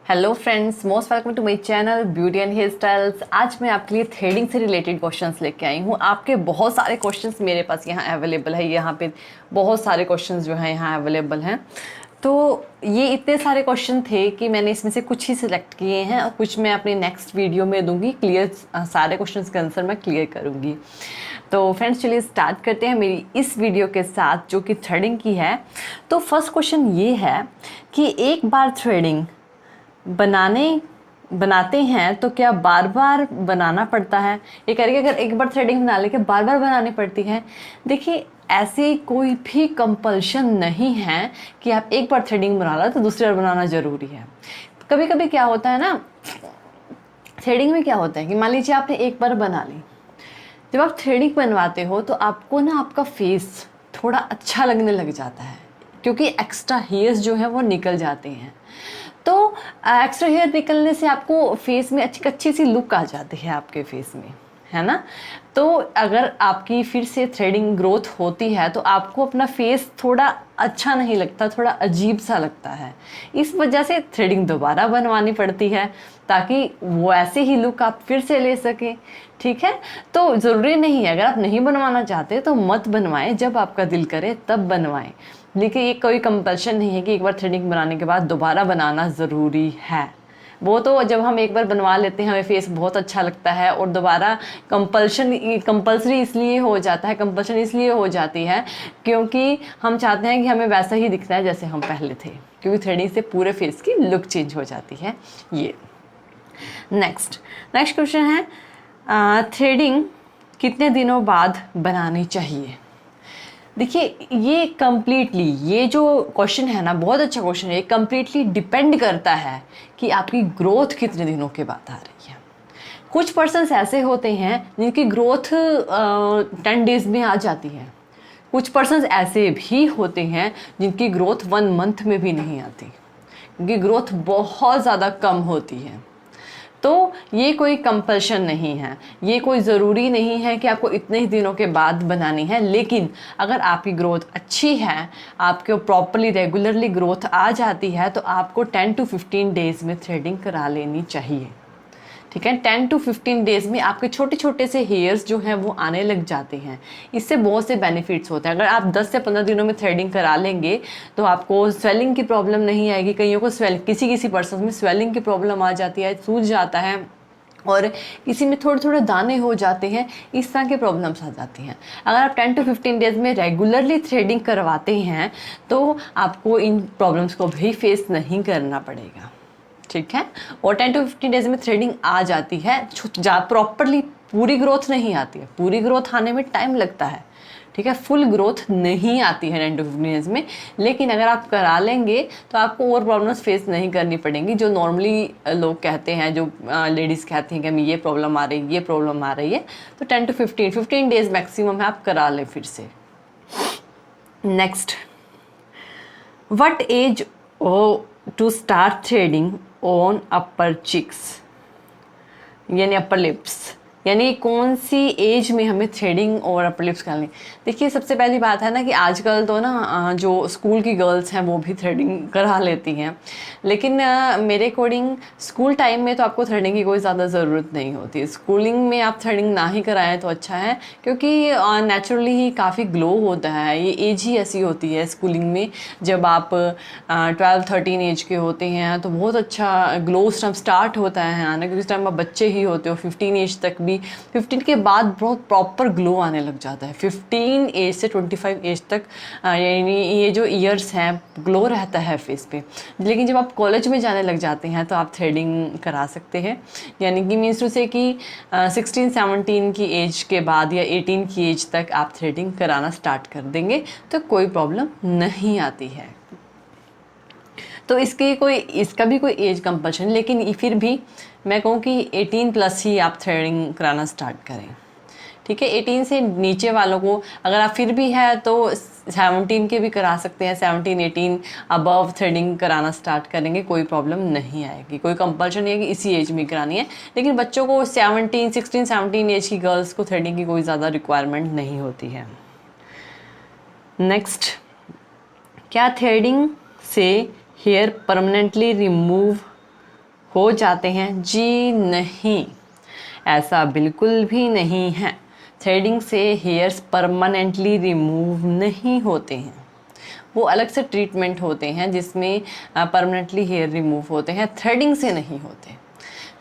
Hello friends, most welcome to my channel beauty and hair styles. आज मैं आपके लिए थ्रेडिंग से रिलेटेड क्वेश्चंस लेके आई हूँ। आपके बहुत सारे क्वेश्चंस मेरे पास यहाँ अवेलेबल है। यहाँ पे बहुत सारे क्वेश्चंस जो हैं यहाँ अवेलेबल हैं। तो ये इतने सारे क्वेश्चन थे कि मैंने इसमें से कुछ ही सिलेक्ट किए हैं और कुछ मैं अपनी नेक्स्ट वीडियो में दूंगी। सारे क्वेश्चंस का आंसर मैं क्लियर करूँगी। तो फ्रेंड्स चलिए स्टार्ट करते हैं मेरी इस वीडियो के साथ, जो कि थ्रेडिंग की है। तो फर्स्ट क्वेश्चन ये है कि एक बार थ्रेडिंग बनाते हैं तो क्या बार बार बनाना पड़ता है? ये करके अगर एक बार थ्रेडिंग बना लेके बार बार बनानी पड़ती है? देखिए, ऐसी कोई भी कंपल्शन नहीं है कि आप एक बार थ्रेडिंग बना लो तो दूसरी बार बनाना ज़रूरी है। कभी कभी क्या होता है ना, थ्रेडिंग में क्या होता है कि मान लीजिए आपने एक बार बना ली। जब आप थ्रेडिंग बनवाते हो तो आपको ना आपका फेस थोड़ा अच्छा लगने लग जाता है, क्योंकि एक्स्ट्रा हेयर्स जो है वो निकल जाते हैं। तो एक्स्ट्रा हेयर निकलने से आपको फेस में अच्छी सी लुक आ जाती है आपके फेस में, है ना। तो अगर आपकी फिर से थ्रेडिंग ग्रोथ होती है तो आपको अपना फेस थोड़ा अच्छा नहीं लगता, थोड़ा अजीब सा लगता है। इस वजह से थ्रेडिंग दोबारा बनवानी पड़ती है, ताकि वो ऐसे ही लुक आप फिर से ले सकें। ठीक है, तो ज़रूरी नहीं है, अगर आप नहीं बनवाना चाहते तो मत बनवाएं, जब आपका दिल करे तब बनवाएं। लेकिन ये कोई कंपल्शन नहीं है कि एक बार थ्रेडिंग बनाने के बाद दोबारा बनाना ज़रूरी है। वो तो जब हम एक बार बनवा लेते हैं हमें फेस बहुत अच्छा लगता है, और दोबारा कंपल्सरी इसलिए हो जाता है, कंपल्शन इसलिए हो जाती है क्योंकि हम चाहते हैं कि हमें वैसा ही दिखना है जैसे हम पहले थे, क्योंकि थ्रेडिंग से पूरे फेस की लुक चेंज हो जाती है। ये नेक्स्ट क्वेश्चन है, थ्रेडिंग कितने दिनों बाद बनानी चाहिए? देखिए, ये जो क्वेश्चन है ना, बहुत अच्छा क्वेश्चन है। ये कम्प्लीटली डिपेंड करता है कि आपकी ग्रोथ कितने दिनों के बाद आ रही है। कुछ पर्सन्स ऐसे होते हैं जिनकी ग्रोथ 10 डेज में आ जाती है। कुछ पर्सन्स ऐसे भी होते हैं जिनकी ग्रोथ 1 मंथ में भी नहीं आती, क्योंकि ग्रोथ बहुत ज़्यादा कम होती है। तो ये कोई कंपल्शन नहीं है, ये कोई ज़रूरी नहीं है कि आपको इतने ही दिनों के बाद बनानी है। लेकिन अगर आपकी ग्रोथ अच्छी है, आपको प्रॉपरली रेगुलरली ग्रोथ आ जाती है, तो आपको 10 to 15 डेज़ में थ्रेडिंग करा लेनी चाहिए। ठीक है, 10 to 15 डेज़ में आपके छोटे छोटे से हेयर्स जो हैं वो आने लग जाते हैं। इससे बहुत से बेनिफिट्स होते हैं। अगर आप 10 से 15 दिनों में थ्रेडिंग करा लेंगे तो आपको स्वेलिंग की प्रॉब्लम नहीं आएगी। कईयों को किसी पर्सन में स्वेलिंग की प्रॉब्लम आ जाती है, सूज जाता है, और किसी में थोड़े थोड़े दाने हो जाते हैं, इस तरह की प्रॉब्लम्स आ जाती हैं। अगर आप 10 to 15 डेज़ में रेगुलरली थ्रेडिंग करवाते हैं तो आपको इन प्रॉब्लम्स को भी फेस नहीं करना पड़ेगा। ठीक है, और 10 to 15 डेज में थ्रेडिंग आ जाती है। प्रॉपरली पूरी ग्रोथ नहीं आती है, पूरी ग्रोथ आने में टाइम लगता है। ठीक है, फुल ग्रोथ नहीं आती है 10 to 15 डेज में। लेकिन अगर आप करा लेंगे तो आपको और प्रॉब्लम्स फेस नहीं करनी पड़ेंगी, जो नॉर्मली लोग कहते हैं, जो लेडीज़ कहती हैं कि हमें ये प्रॉब्लम आ रही है, ये प्रॉब्लम आ रही है। तो 10 to 15 डेज मैक्सिमम है, आप करा लें फिर से। Next, what age to start threading on upper cheeks, यानी अपर लिप्स, यानी कौन सी एज में हमें थ्रेडिंग और अपर लिप्स करनी? देखिए, सबसे पहली बात है ना कि आजकल तो ना जो स्कूल की गर्ल्स हैं वो भी थ्रेडिंग करा लेती हैं। लेकिन मेरे अकॉर्डिंग स्कूल टाइम में तो आपको थ्रेडिंग की कोई ज़्यादा ज़रूरत नहीं होती। स्कूलिंग में आप थ्रेडिंग ना ही कराएं तो अच्छा है, क्योंकि नेचुरली ही काफ़ी ग्लो होता है। ये एज ही ऐसी होती है स्कूलिंग में, जब आप 12-13 एज के होते हैं तो बहुत अच्छा ग्लो उस टाइम स्टार्ट होता है आना, क्योंकि उस टाइम आप बच्चे ही होते हो। 15 एज तक भी, 15 के बाद बहुत प्रॉपर ग्लो आने लग जाता है। 15 एज से 25 एज तक यानी ये जो ईयर्स हैं ग्लो रहता है फेस पे। लेकिन जब आप कॉलेज में जाने लग जाते हैं तो आप थ्रेडिंग करा सकते हैं, यानी कि मीन्स टू से कि 16-17 की एज के बाद या 18 की एज तक आप थ्रेडिंग कराना स्टार्ट कर देंगे तो कोई प्रॉब्लम नहीं आती है। तो इसका भी कोई एज कंपल्शन, लेकिन फिर भी मैं कहूँ कि 18+ ही आप थ्रेडिंग कराना स्टार्ट करें। ठीक है, 18 से नीचे वालों को अगर आप फिर भी है तो 17 के भी करा सकते हैं। 17-18 अबव थ्रेडिंग कराना स्टार्ट करेंगे, कोई प्रॉब्लम नहीं आएगी। कोई कंपल्शन नहीं है कि इसी एज में करानी है। लेकिन बच्चों को 16-17 एज की गर्ल्स को थ्रेडिंग की कोई ज़्यादा रिक्वायरमेंट नहीं होती है। नेक्स्ट, क्या थ्रेडिंग से हेयर परमानेंटली रिमूव हो जाते हैं? जी नहीं, ऐसा बिल्कुल भी नहीं है। थ्रेडिंग से हेयर्स परमानेंटली रिमूव नहीं होते हैं, वो अलग से ट्रीटमेंट होते हैं जिसमें परमानेंटली हेयर रिमूव होते हैं, थ्रेडिंग से नहीं होते।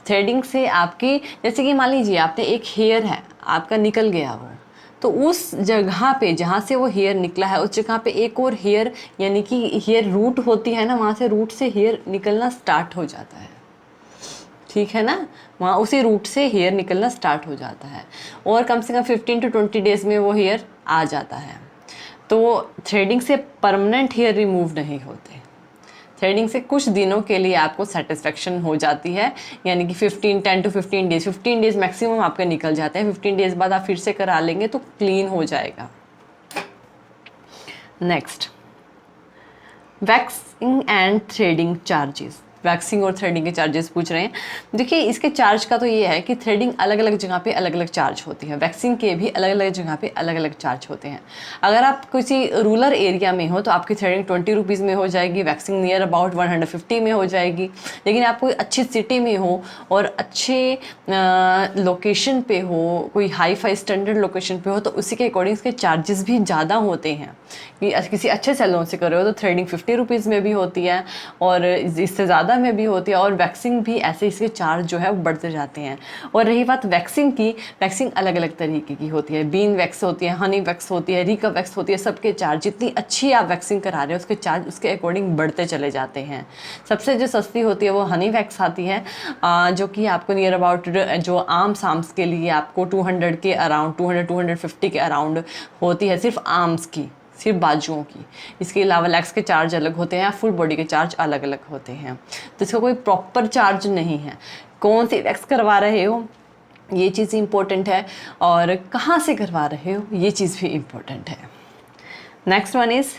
थ्रेडिंग से आपकी, जैसे कि मान लीजिए आपने एक हेयर है आपका निकल गया वो, तो उस जगह पे जहाँ से वो हेयर निकला है उस जगह पे एक और हेयर, यानी कि हेयर रूट होती है ना, वहाँ से रूट से हेयर निकलना स्टार्ट हो जाता है, ठीक है ना, वहाँ उसी रूट से हेयर निकलना स्टार्ट हो जाता है और कम से कम 15 to 20 डेज़ में वो हेयर आ जाता है। तो थ्रेडिंग से परमानेंट हेयर रिमूव नहीं होते, थ्रेडिंग से कुछ दिनों के लिए आपको सेटिस्फेक्शन हो जाती है, यानी कि 10 to 15 डेज, 15 डेज मैक्सिमम आपके निकल जाते हैं। 15 डेज बाद आप फिर से करा लेंगे तो क्लीन हो जाएगा। Next, waxing and threading charges. Waxing और थ्रेडिंग के चार्जेस पूछ रहे हैं। देखिए इसके चार्ज का तो ये है कि थ्रेडिंग अलग अलग जगह पे अलग अलग चार्ज होती है, वैक्सिंग के भी अलग अलग जगह पे अलग अलग चार्ज होते हैं। अगर आप किसी रूरल एरिया में हो तो आपकी थ्रेडिंग 20 रुपीज़ में हो जाएगी, वैक्सिंग नियर अबाउट 150 में हो जाएगी। लेकिन आप कोई अच्छी सिटी में हो और अच्छे लोकेशन पे हो, कोई हाई फाई स्टैंडर्ड लोकेशन पे हो, तो उसी के अकॉर्डिंग इसके चार्जेस भी ज़्यादा होते हैं। कि किसी अच्छे सैलून से कर रहे हो तो थ्रेडिंग 50 रुपीज़ में भी होती है और इससे ज़्यादा में भी होती है, और वैक्सिंग भी ऐसे इसके चार्ज जो है वो बढ़ते जाते हैं। और रही बात वैक्सिंग की, वैक्सिंग अलग अलग तरीके की होती है, बीन वैक्स होती है, हनी वैक्स होती है, रिका वैक्स होती है। सबके चार्ज, जितनी अच्छी आप वैक्सिंग करा रहे हो उसके चार्ज उसके अकॉर्डिंग बढ़ते चले जाते हैं। सबसे जो सस्ती होती है वो हनी वैक्स आती है, जो कि आपको नियर अबाउट जो आर्म्स के लिए आपको 200 के अराउंड, 200-250 के अराउंड होती है, सिर्फ आर्म्स की, सिर्फ बाजुओं की। इसके अलावा लेग्स के चार्ज अलग होते हैं, फुल बॉडी के चार्ज अलग अलग होते हैं। तो इसका कोई प्रॉपर चार्ज नहीं है। कौन सी वैक्स करवा रहे हो ये चीज़ इम्पोर्टेंट है, और कहाँ से करवा रहे हो ये चीज़ भी इम्पोर्टेंट है। नेक्स्ट वन इज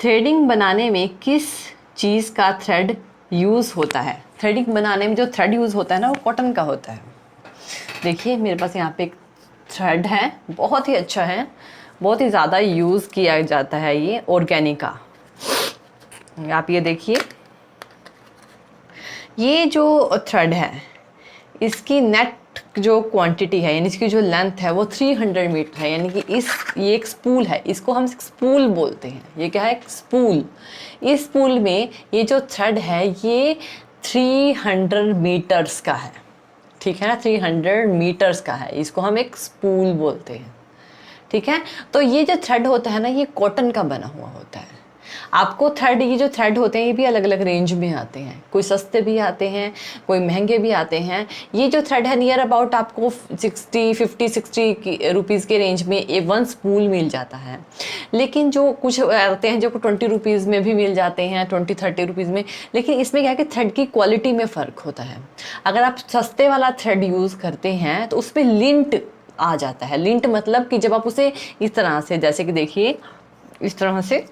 थ्रेडिंग बनाने में किस चीज़ का थ्रेड यूज़ होता है? थ्रेडिंग बनाने में जो थ्रेड यूज़ होता है ना वो कॉटन का होता है। देखिए मेरे पास यहाँ पे एक थ्रेड है, बहुत ही अच्छा है, बहुत ही ज़्यादा यूज़ किया जाता है ये ऑर्गेनिका। आप ये देखिए, ये जो थ्रेड है इसकी नेट जो क्वांटिटी है, यानी इसकी जो लेंथ है वो 300 मीटर है। यानी कि ये एक स्पूल है, इसको हम स्पूल बोलते हैं। ये क्या है? एक स्पूल। इस स्पूल में ये जो थ्रेड है ये 300 मीटर्स का है, ठीक है ना, 300 मीटर्स का है, इसको हम एक स्पूल बोलते हैं, ठीक है। तो ये जो थ्रेड होता है ना ये कॉटन का बना हुआ होता है। आपको थ्रेड, ये जो थ्रेड होते हैं ये भी अलग अलग रेंज में आते हैं, कोई सस्ते भी आते हैं, कोई महंगे भी आते हैं। ये जो थ्रेड है नियर अबाउट आपको 50-60 रुपीज़ के रेंज में एक 1 स्पूल मिल जाता है। लेकिन जो कुछ आते हैं जो 20 रुपीज़ में भी मिल जाते हैं, 20-30 रुपीज़ में। लेकिन इसमें क्या है कि थ्रेड की क्वालिटी में फ़र्क होता है। अगर आप सस्ते वाला थ्रेड यूज़ करते हैं तो उस पर लिंट आ जाता है। लिंट मतलब कि जब आप उसे इस तरह से, जैसे कि देखिए इस तरह से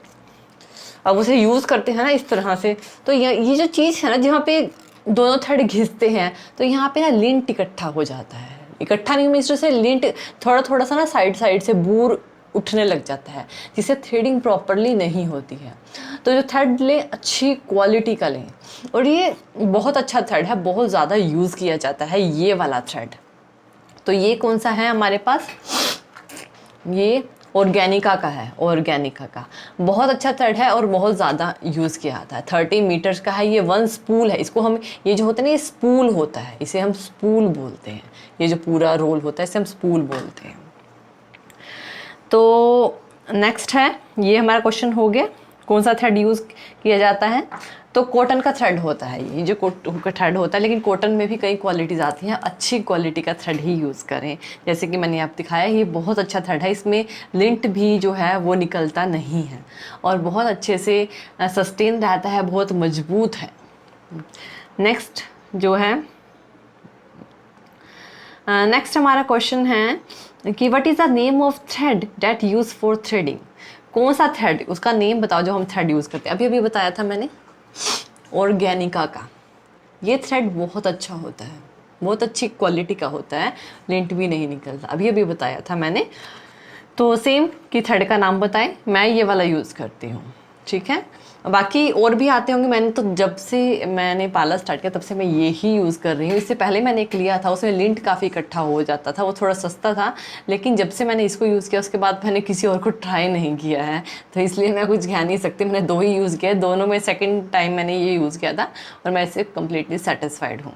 अब उसे यूज़ करते हैं ना इस तरह से, तो ये जो चीज़ है ना जहाँ पे दोनों थ्रेड घिसते हैं तो यहाँ पे ना लिंट इकट्ठा हो जाता है। इकट्ठा नहीं, मिस्टर से लिंट थोड़ा थोड़ा सा ना साइड से बूर उठने लग जाता है, जिससे थ्रेडिंग प्रॉपरली नहीं होती है। तो जो थ्रेड लें अच्छी क्वालिटी का लें, और ये बहुत अच्छा थ्रेड है, बहुत ज़्यादा यूज़ किया जाता है ये वाला थ्रेड। तो ये कौन सा है हमारे पास? ये ऑर्गेनिका का है। ऑर्गेनिका का बहुत अच्छा थ्रेड है और बहुत ज़्यादा यूज़ किया जाता है। 30 मीटर्स का है। ये 1 स्पूल है। इसको हम, ये जो होता है ना ये स्पूल होता है, इसे हम स्पूल बोलते हैं। ये जो पूरा रोल होता है इसे हम स्पूल बोलते हैं। तो नेक्स्ट है, ये हमारा क्वेश्चन हो गया, कौन सा थ्रेड यूज़ किया जाता है? तो कॉटन का थ्रेड होता है ये जो थ्रेड होता है। लेकिन कॉटन में भी कई क्वालिटीज़ आती हैं, अच्छी क्वालिटी का थ्रेड ही यूज़ करें। जैसे कि मैंने आप दिखाया, ये बहुत अच्छा थ्रेड है, इसमें लिंट भी जो है वो निकलता नहीं है और बहुत अच्छे से सस्टेन रहता है, बहुत मजबूत है। नेक्स्ट जो है, नेक्स्ट हमारा क्वेश्चन है कि what is the name of thread that use for threading? कौन सा थ्रेड, उसका नेम बताओ जो हम थ्रेड यूज़ करते हैं। अभी बताया था मैंने ऑर्गेनिका का। ये थ्रेड बहुत अच्छा होता है, बहुत अच्छी क्वालिटी का होता है, लिंट भी नहीं निकलता। अभी बताया था मैंने। तो सेम कि थ्रेड का नाम बताएं। मैं ये वाला यूज़ करती हूँ, ठीक है। बाकी और भी आते होंगे, मैंने तो जब से मैंने पार्लर स्टार्ट किया तब से मैं ये ही यूज़ कर रही हूँ। इससे पहले मैंने एक लिया था, उसमें लिंट काफ़ी इकट्ठा हो जाता था, वो थोड़ा सस्ता था, लेकिन जब से मैंने इसको यूज़ किया उसके बाद मैंने किसी और को ट्राई नहीं किया है, तो इसलिए मैं कुछ कह नहीं सकती। मैंने 2 ही यूज़ किया, दोनों में सेकेंड टाइम मैंने ये यूज़ किया था और मैं इससे कम्प्लीटली सेटिस्फाइड हूँ।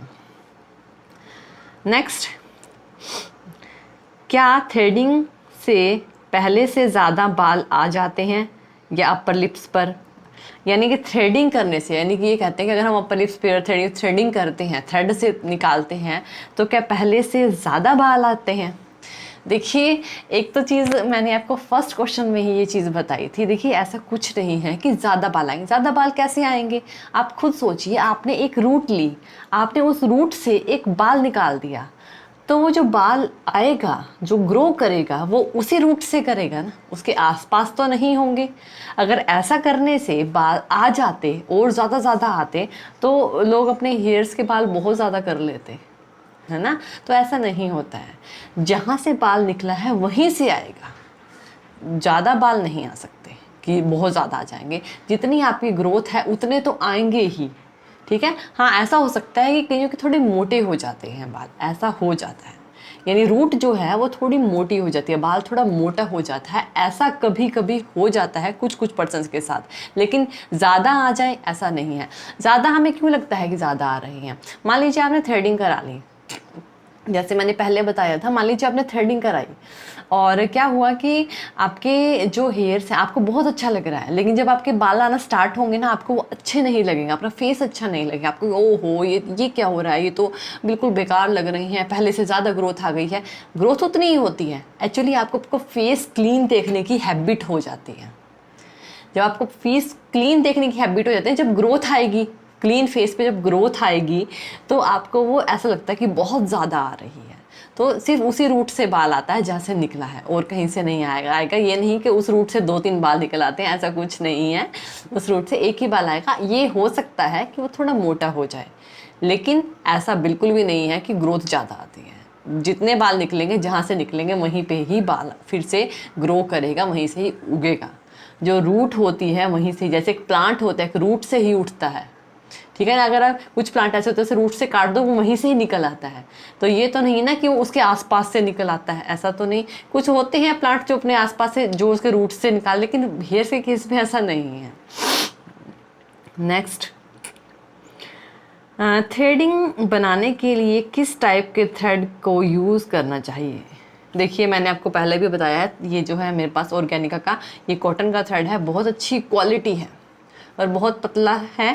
नेक्स्ट, क्या थ्रेडिंग से पहले से ज़्यादा बाल आ जाते हैं या अपर लिप्स पर? यानी कि थ्रेडिंग करने से, यानी कि ये कहते हैं कि अगर हम अपर लिप्स पर थ्रेडिंग करते हैं, थ्रेड से निकालते हैं, तो क्या पहले से ज़्यादा बाल आते हैं? देखिए, एक तो चीज़ मैंने आपको फर्स्ट क्वेश्चन में ही ये चीज़ बताई थी। देखिए, ऐसा कुछ नहीं है कि ज़्यादा बाल आएंगे। ज़्यादा बाल कैसे आएंगे? आप खुद सोचिए, आपने एक रूट ली, आपने उस रूट से एक बाल निकाल दिया, तो वो जो बाल आएगा, जो ग्रो करेगा, वो उसी रूट से करेगा ना, उसके आसपास तो नहीं होंगे। अगर ऐसा करने से बाल आ जाते और ज़्यादा आते तो लोग अपने हेयर्स के बाल बहुत ज़्यादा कर लेते, है ना। तो ऐसा नहीं होता है, जहाँ से बाल निकला है वहीं से आएगा। ज़्यादा बाल नहीं आ सकते कि बहुत ज़्यादा आ जाएंगे। जितनी आपकी ग्रोथ है उतने तो आएंगे ही, ठीक है। हाँ, ऐसा हो सकता है कि कईयों के थोड़े मोटे हो जाते हैं बाल, ऐसा हो जाता है, यानी रूट जो है वो थोड़ी मोटी हो जाती है, बाल थोड़ा मोटा हो जाता है, ऐसा कभी कभी हो जाता है कुछ पर्सन्स के साथ। लेकिन ज़्यादा आ जाए ऐसा नहीं है। ज़्यादा हमें क्यों लगता है कि ज़्यादा आ रही हैं? मान लीजिए आपने थ्रेडिंग करा ली, जैसे मैंने पहले बताया था, मान लीजिए आपने थ्रेडिंग कराई और क्या हुआ कि आपके जो हेयर्स हैं आपको बहुत अच्छा लग रहा है, लेकिन जब आपके बाल आना स्टार्ट होंगे ना, आपको वो अच्छे नहीं लगेंगे, अपना फेस अच्छा नहीं लगेगा, आपको ओहो ये क्या हो रहा है, ये तो बिल्कुल बेकार लग रही हैं, पहले से ज़्यादा ग्रोथ आ गई है। ग्रोथ उतनी ही होती है एक्चुअली, आपको फेस क्लीन देखने की हैबिट हो जाती है। जब आपको फेस क्लीन देखने की हैबिट हो जाती है, जब ग्रोथ आएगी, क्लीन फेस पे जब ग्रोथ आएगी, तो आपको वो ऐसा लगता है कि बहुत ज़्यादा आ रही है। तो सिर्फ उसी रूट से बाल आता है जहाँ से निकला है, और कहीं से नहीं आएगा। ये नहीं कि उस रूट से 2-3 बाल निकल आते हैं, ऐसा कुछ नहीं है। उस रूट से एक ही बाल आएगा। ये हो सकता है कि वो थोड़ा मोटा हो जाए, लेकिन ऐसा बिल्कुल भी नहीं है कि ग्रोथ ज़्यादा आती है। जितने बाल निकलेंगे, जहाँ से निकलेंगे वहीं पे ही बाल फिर से ग्रो करेगा, वहीं से ही उगेगा। जो रूट होती है वहीं से, जैसे एक प्लांट होता है, एक रूट से ही उठता है, ठीक है ना। अगर आप कुछ प्लांट ऐसे होते हैं रूट से काट दो, वो वहीं से ही निकल आता है। तो ये तो नहीं ना कि वो उसके आसपास से निकल आता है, ऐसा तो नहीं। कुछ होते हैं प्लांट जो अपने आसपास से, जो उसके रूट से निकाल, लेकिन हेयर के केस में ऐसा नहीं है। नेक्स्ट, थ्रेडिंग बनाने के लिए किस टाइप के थ्रेड को यूज़ करना चाहिए? देखिए, मैंने आपको पहले भी बताया है, ये जो है मेरे पास ऑर्गेनिका का ये कॉटन का थ्रेड है, बहुत अच्छी क्वालिटी है और बहुत पतला है,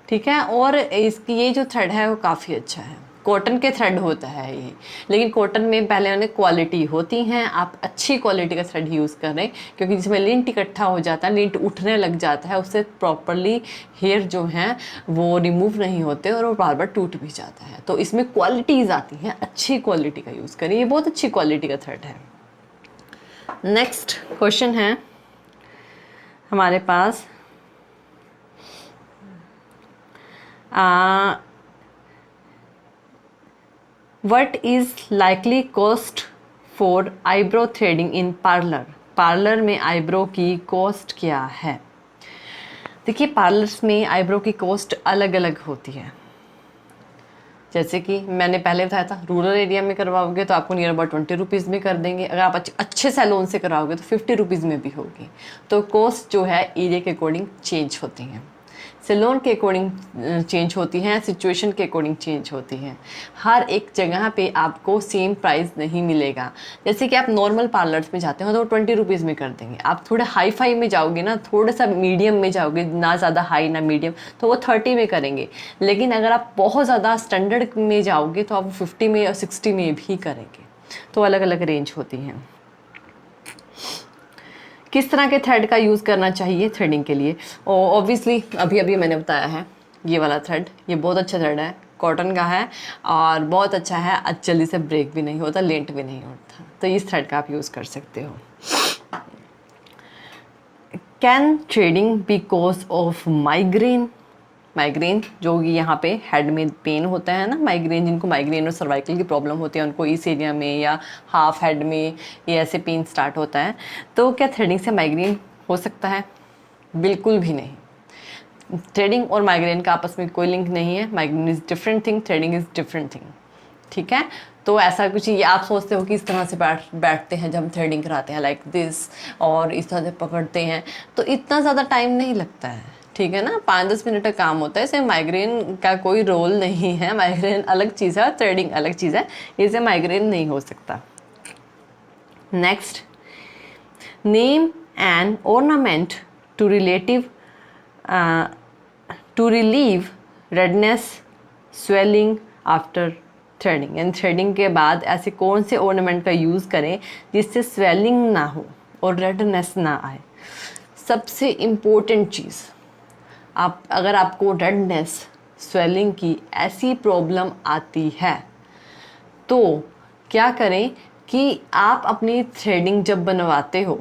ठीक है। और इसकी ये जो थ्रेड है वो काफ़ी अच्छा है, कॉटन के थ्रेड होता है ये, लेकिन कॉटन में पहले उन्हें क्वालिटी होती हैं। आप अच्छी क्वालिटी का थ्रेड यूज़ करें, क्योंकि जिसमें लिंट इकट्ठा हो जाता है, लिंट उठने लग जाता है, उससे प्रॉपरली हेयर जो हैं वो रिमूव नहीं होते और वो बार बार टूट भी जाता है। तो इसमें क्वालिटीज़ आती हैं, अच्छी क्वालिटी का यूज़ करें, ये बहुत अच्छी क्वालिटी का थ्रेड है। नेक्स्ट क्वेश्चन है हमारे पास, what is likely cost for eyebrow threading in parlor? Parlour में आईब्रो की कॉस्ट क्या है? देखिए, पार्लर्स में आईब्रो की कॉस्ट अलग अलग होती है। जैसे कि मैंने पहले बताया था, रूरल एरिया में करवाओगे तो आपको नियर अबाउट 20 रुपीज़ में कर देंगे। अगर आप अच्छे सैलून से करवाओगे तो 50 रुपीज़ में भी होगी। तो कॉस्ट जो है एरिया के अकॉर्डिंग चेंज होती हैं, सैलून के अकॉर्डिंग चेंज होती हैं, सिचुएशन के अकॉर्डिंग चेंज होती हैं। हर एक जगह पे आपको सेम प्राइस नहीं मिलेगा। जैसे कि आप नॉर्मल पार्लर्स में जाते हो तो 20 रुपीज़ में कर देंगे। आप थोड़े हाई फाई में जाओगे ना, थोड़ा सा मीडियम में जाओगे, ना ज़्यादा हाई ना मीडियम, तो वो 30 में करेंगे। लेकिन अगर आप बहुत ज़्यादा स्टैंडर्ड में जाओगे तो आप 50 में या 60 में भी करेंगे। तो अलग अलग रेंज होती हैं। किस तरह के थ्रेड का यूज़ करना चाहिए थ्रेडिंग के लिए? ऑब्वियसली अभी मैंने बताया है, ये वाला थ्रेड, ये बहुत अच्छा थ्रेड है, कॉटन का है और बहुत अच्छा है, जल्दी से ब्रेक भी नहीं होता, लेंट भी नहीं होता। तो इस थ्रेड का आप यूज़ कर सकते हो। Can threading be cause of migraine? Migraine जो कि यहाँ पे हेड में पेन होता है ना, माइग्रेन, जिनको माइग्रेन और सर्वाइकल की प्रॉब्लम होती है उनको इस एरिया में या हाफ हेड में ये ऐसे पेन स्टार्ट होता है। तो क्या थ्रेडिंग से माइग्रेन हो सकता है? बिल्कुल भी नहीं। थ्रेडिंग और माइग्रेन का आपस में कोई लिंक नहीं है। Migraine is different thing, threading is different thing, ठीक है। तो ऐसा कुछ ये आप सोचते हो कि इस तरह से बैठते हैं जब हम थ्रेडिंग कराते हैं, लाइक दिस, और इस तरह से पकड़ते हैं, तो इतना ज़्यादा टाइम नहीं लगता है, ठीक है ना, 5-10 मिनट का काम होता है। इसे माइग्रेन का कोई रोल नहीं है। माइग्रेन अलग चीज़ है और थ्रेडिंग अलग चीज़ है, इसे माइग्रेन नहीं हो सकता। Next, name an ornament to relieve redness swelling after threading. यानी थ्रेडिंग के बाद ऐसे कौन से ornament का यूज़ करें जिससे स्वेलिंग ना हो और रेडनेस ना आए। सबसे इम्पोर्टेंट चीज़, आप अगर आपको रेडनेस स्वेलिंग की ऐसी प्रॉब्लम आती है तो क्या करें कि आप अपनी थ्रेडिंग जब बनवाते हो,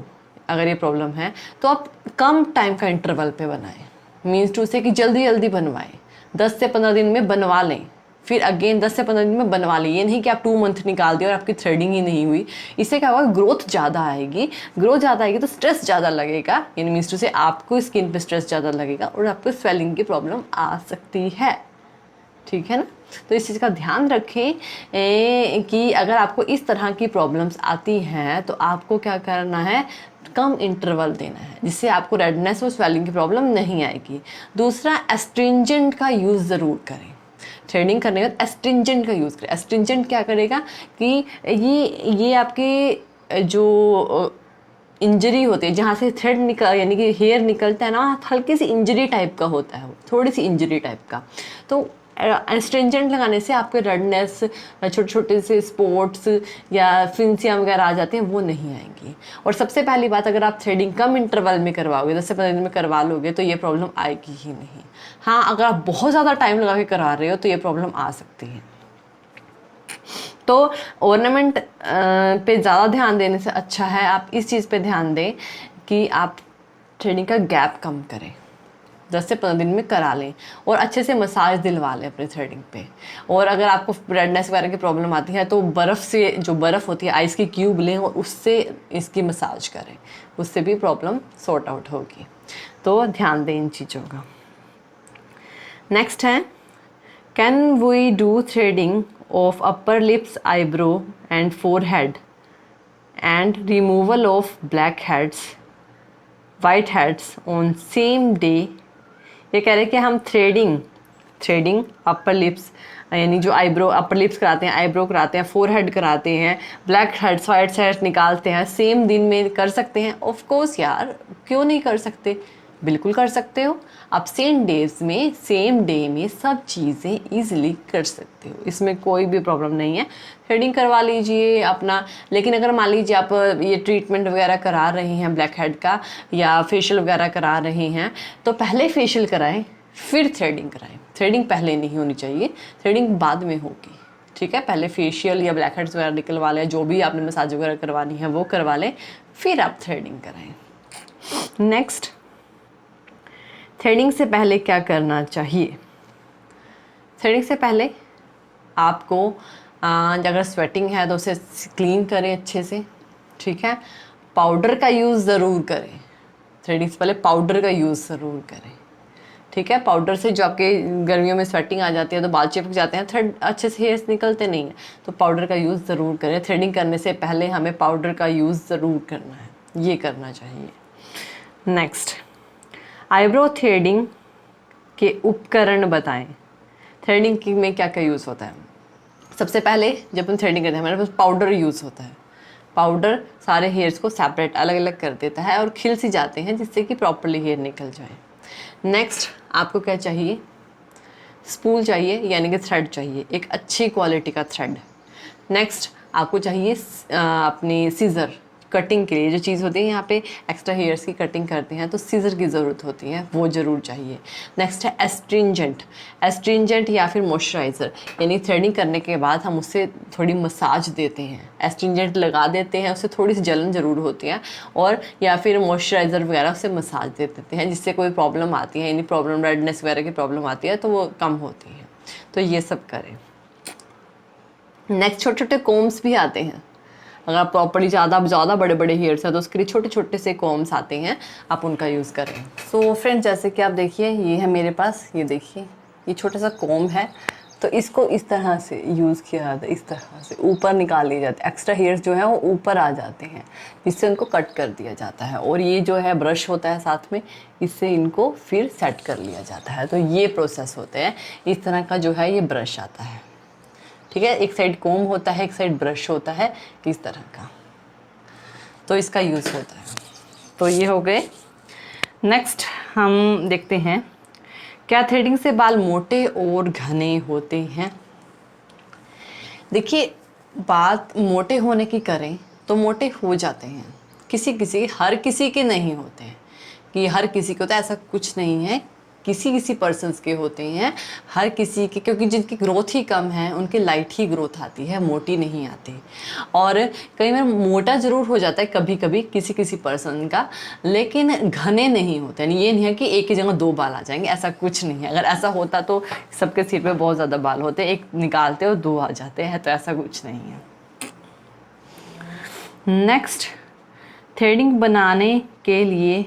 अगर ये प्रॉब्लम है तो आप कम टाइम का इंटरवल पे बनाएं। मीन्स टू से कि जल्दी जल्दी बनवाएं, 10 से 15 दिन में बनवा लें, फिर अगेन 10 से 15 दिन में बनवा लें। ये नहीं कि आप 2 मंथ निकाल दिए और आपकी थ्रेडिंग ही नहीं हुई। इससे क्या होगा, ग्रोथ ज़्यादा आएगी। ग्रोथ ज़्यादा आएगी तो स्ट्रेस ज़्यादा लगेगा, यानी मीन्स टू से आपको स्किन पे स्ट्रेस ज़्यादा लगेगा और आपको स्वेलिंग की प्रॉब्लम आ सकती है, ठीक है ना। तो इस चीज़ का ध्यान रखें कि अगर आपको इस तरह की प्रॉब्लम्स आती हैं तो आपको क्या करना है, कम इंटरवल देना है, जिससे आपको रेडनेस और स्वेलिंग की प्रॉब्लम नहीं आएगी। दूसरा, एस्ट्रिंजेंट का यूज़ ज़रूर करें। थ्रेडिंग करने के बाद एस्ट्रिंजेंट का यूज़ करें। एस्ट्रिंजेंट क्या करेगा कि ये आपके जो इंजरी होती है, जहाँ से थ्रेड निकल यानी कि हेयर निकलता है ना, हल्की सी इंजरी टाइप का होता है वो, थोड़ी सी इंजरी टाइप का। तो एस्ट्रिंजेंट लगाने से आपके रेडनेस, छोटे छोटे से स्पॉट्स या फिंसियाँ वगैरह आ जाती हैं, वो नहीं आएंगी। और सबसे पहली बात, अगर आप थ्रेडिंग कम इंटरवल में करवाओगे, 10 से 15 दिन में करवा लोगे, तो ये प्रॉब्लम आएगी ही नहीं। हाँ, अगर आप बहुत ज़्यादा टाइम लगा के करा रहे हो तो ये प्रॉब्लम आ सकती है। तो ऑर्नामेंट पे ज़्यादा ध्यान देने से अच्छा है आप इस चीज़ पे ध्यान दें कि आप थ्रेडिंग का गैप कम करें, 10 से 15 दिन में करा लें और अच्छे से मसाज दिलवा लें अपने थ्रेडिंग पे। और अगर आपको रेडनेस वगैरह की प्रॉब्लम आती है तो बर्फ़ से, जो बर्फ़ होती है, आइस की क्यूब लें और उससे इसकी मसाज करें, उससे भी प्रॉब्लम सॉर्ट आउट होगी। तो ध्यान दें इन चीज़ों का। नेक्स्ट है, can we do threading of upper lips, eyebrow and forehead and removal of black heads, white heads on same day। ये कह रहे हैं कि हम थ्रेडिंग अपर लिप्स यानी जो आईब्रो, अपर लिप्स कराते हैं, आईब्रो कराते हैं, फोरहेड कराते हैं, ब्लैक हेड्स, वाइट हेड्स निकालते हैं, सेम दिन में कर सकते हैं। ऑफ कोर्स यार, क्यों नहीं कर सकते, बिल्कुल कर सकते हो। आप सेम डे में सब चीज़ें ईजिली कर सकते हो, इसमें कोई भी प्रॉब्लम नहीं है। थ्रेडिंग करवा लीजिए अपना। लेकिन अगर मान लीजिए आप ये ट्रीटमेंट वगैरह करा रहे हैं ब्लैक हेड का या फेशियल वगैरह करा रहे हैं, तो पहले फेशियल कराएं फिर थ्रेडिंग कराएं। थ्रेडिंग पहले नहीं होनी चाहिए, थ्रेडिंग बाद में होगी, ठीक है। पहले फेशियल या ब्लैक हेड्स वगैरह निकलवा लें, जो भी आपने मसाज वगैरह करवानी है वो करवा लें, फिर आप थ्रेडिंग कराएं। नेक्स्ट, थ्रेडिंग से पहले क्या करना चाहिए। थ्रेडिंग से पहले आपको अगर स्वेटिंग है तो उसे क्लीन करें अच्छे से, ठीक है। पाउडर का यूज़ ज़रूर करें, थ्रेडिंग से पहले पाउडर का यूज़ ज़रूर करें, ठीक है। पाउडर से जो आपके गर्मियों में स्वेटिंग आ जाती है तो बाल चिपक जाते हैं, थ्रेड अच्छे से हेयर्स निकलते नहीं हैं, तो पाउडर का यूज़ ज़रूर करें। थ्रेडिंग करने से पहले हमें पाउडर का यूज़ ज़रूर करना है, ये करना चाहिए। नेक्स्ट, आईब्रो थ्रेडिंग के उपकरण बताएं। थ्रेडिंग में क्या क्या यूज़ होता है। सबसे पहले जब हम थ्रेडिंग करते हैं हमारे पास पाउडर यूज़ होता है। पाउडर सारे हेयर्स को सेपरेट अलग अलग कर देता है और खिल सी जाते हैं, जिससे कि प्रॉपरली हेयर निकल जाए। नेक्स्ट, आपको क्या चाहिए, स्पूल चाहिए, यानी कि थ्रेड चाहिए, एक अच्छी क्वालिटी का थ्रेड। नेक्स्ट, आपको चाहिए अपनी सीज़र, कटिंग के लिए जो चीज़ होती है, यहाँ पे एक्स्ट्रा हेयर्स की कटिंग करते हैं तो सीज़र की ज़रूरत होती है, वो ज़रूर चाहिए। नेक्स्ट है एस्ट्रिंजेंट या फिर मॉइस्चराइज़र, यानी थ्रेडिंग करने के बाद हम उससे थोड़ी मसाज देते हैं, एस्ट्रिंजेंट लगा देते हैं, उससे थोड़ी सी जलन ज़रूर होती है, और या फिर मॉइस्चराइज़र वगैरह उससे मसाज दे देते हैं, जिससे कोई प्रॉब्लम आती है, यानी प्रॉब्लम रेडनेस वगैरह की प्रॉब्लम आती है तो वो कम होती है। तो ये सब करें। नेक्स्ट, छोटे छोटे कोम्स भी आते हैं, अगर आप प्रॉपर्ली ज़्यादा बड़े बड़े हेयर्स हैं तो उसके लिए छोटे छोटे से कॉम्स आते हैं, आप उनका यूज़ करें। सो फ्रेंड्स, जैसे कि आप देखिए ये है मेरे पास, ये देखिए ये छोटा सा कॉम है, तो इसको इस तरह से यूज़ किया जाता है, इस तरह से ऊपर निकाल लिए जाते हैं, एक्स्ट्रा हेयर्स जो है वो ऊपर आ जाते हैं, जिससे उनको कट कर दिया जाता है। और ये जो है ब्रश होता है साथ में, इससे इनको फिर सेट कर लिया जाता है। तो ये प्रोसेस होते हैं, इस तरह का जो है ये ब्रश आता है, ठीक है। एक साइड कोम होता है, एक साइड ब्रश होता है इस तरह का, तो इसका यूज़ होता है। तो ये हो गए। नेक्स्ट हम देखते हैं, क्या थ्रेडिंग से बाल मोटे और घने होते हैं? देखिए, बात मोटे होने की करें तो मोटे हो जाते हैं, हर किसी के नहीं होते हैं कि हर किसी को, तो ऐसा कुछ नहीं है, किसी पर्सन्स के होते हैं, हर किसी के, क्योंकि जिनकी ग्रोथ ही कम है उनकी लाइट ही ग्रोथ आती है, मोटी नहीं आती। और कई बार मोटा ज़रूर हो जाता है कभी कभी किसी पर्सन का, लेकिन घने नहीं होते। ये नहीं है कि एक ही जगह 2 बाल आ जाएंगे, ऐसा कुछ नहीं है। अगर ऐसा होता तो सबके सिर पे बहुत ज़्यादा बाल होते, एक निकालते और 2 आ जाते हैं, तो ऐसा कुछ नहीं है। नेक्स्ट, थ्रेडिंग बनाने के लिए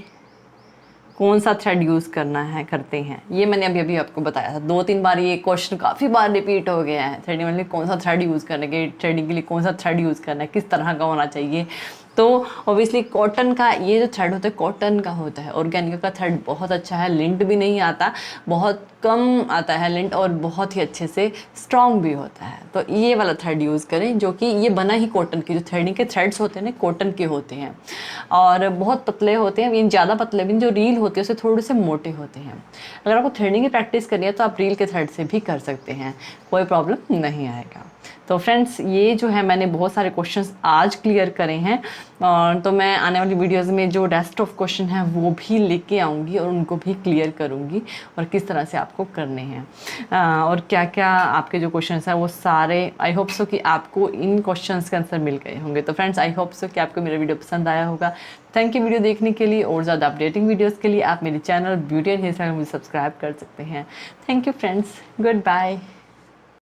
कौन सा थ्रेड यूज़ करते हैं? ये मैंने अभी आपको बताया था, 2-3 बार ये क्वेश्चन काफ़ी बार रिपीट हो गया है। थ्रेडिंग के लिए कौन सा थ्रेड यूज़ करने के, थ्रेडिंग के लिए कौन सा थ्रेड यूज़ करना है, किस तरह का होना चाहिए। तो ऑब्वियसली कॉटन का ये जो थ्रेड होता है कॉटन का होता है। ऑर्गेनिक का थ्रेड बहुत अच्छा है, लिंट भी नहीं आता, बहुत कम आता है लिंट, और बहुत ही अच्छे से स्ट्रॉन्ग भी होता है। तो ये वाला थ्रेड यूज़ करें, जो कि ये बना ही कॉटन की, जो थ्रेडिंग के थ्रेड्स होते हैं ना कॉटन के होते हैं, और बहुत पतले होते हैं। ये ज़्यादा पतले भी, जो रील होते हैं उससे थोड़े से मोटे होते हैं। अगर आपको थ्रेडिंग की प्रैक्टिस करनी है तो आप रील के थ्रेड से भी कर सकते हैं, कोई प्रॉब्लम नहीं आएगा। तो फ्रेंड्स, ये जो है मैंने बहुत सारे क्वेश्चंस आज क्लियर करे हैं, और तो मैं आने वाली वीडियोस में जो रेस्ट ऑफ क्वेश्चन हैं वो भी लेके आऊँगी और उनको भी क्लियर करूँगी, और किस तरह से आपको करने हैं, और क्या क्या आपके जो क्वेश्चंस हैं वो सारे, आई होप सो कि आपको इन क्वेश्चंस के आंसर मिल गए होंगे। तो फ्रेंड्स, आई होप सो कि आपको मेरा वीडियो पसंद आया होगा। थैंक यू वीडियो देखने के लिए, और ज़्यादा अपडेटिंग वीडियोज़ के लिए आप मेरे channel beauty and hair style में सब्सक्राइब कर सकते हैं। Thank you friends, good bye.